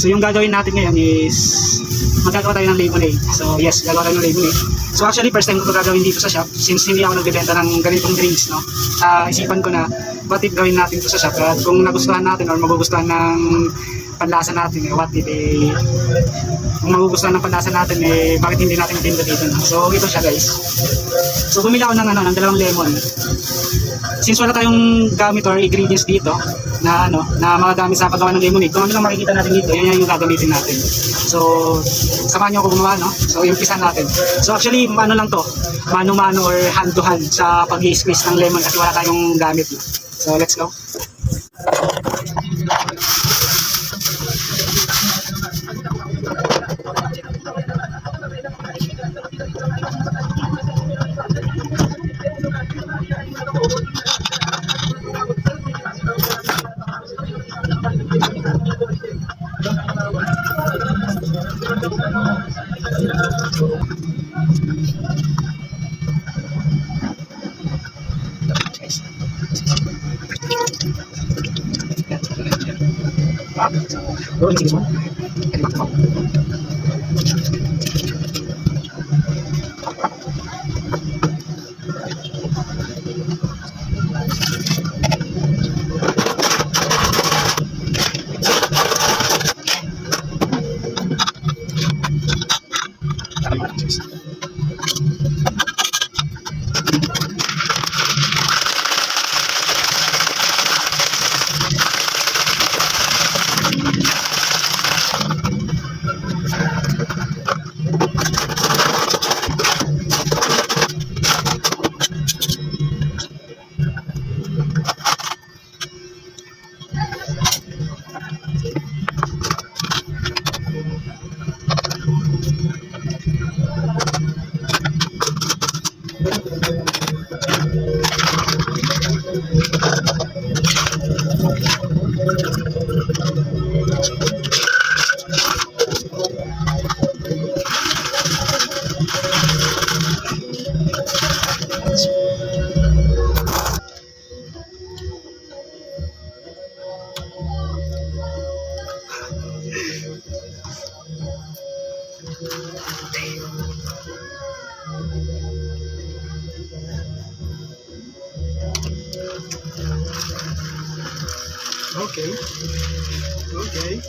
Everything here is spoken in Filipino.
So yung gagawin natin ngayon is magagawa tayo ng lemonade. So yes, gagawa tayo ng lemonade. So actually first time ko ito gagawin dito sa shop since hindi ako nagbebenta ng ganitong drinks, no. Isipan ko na what if gawin natin ito sa shop at kung nagustuhan natin or magugustuhan ng panlasa natin, what if kung magugustuhan ng panlasa natin, bakit hindi natin itinda dito, no? So ito siya guys. So bumili ako ng ng dalawang lemon. Since wala tayong gamit or ingredients dito na na magagamit sa paggawa ng lemonade, kung ano lang makikita natin dito, yun yung gagamitin natin. So samahan niyo ako gumawa, no? So umpisan natin. So actually lang to, mano-mano or hand to hand sa pag-squeeze ng lemon kasi wala tayong gamit, no? So let's go. Rolling six one. Okay.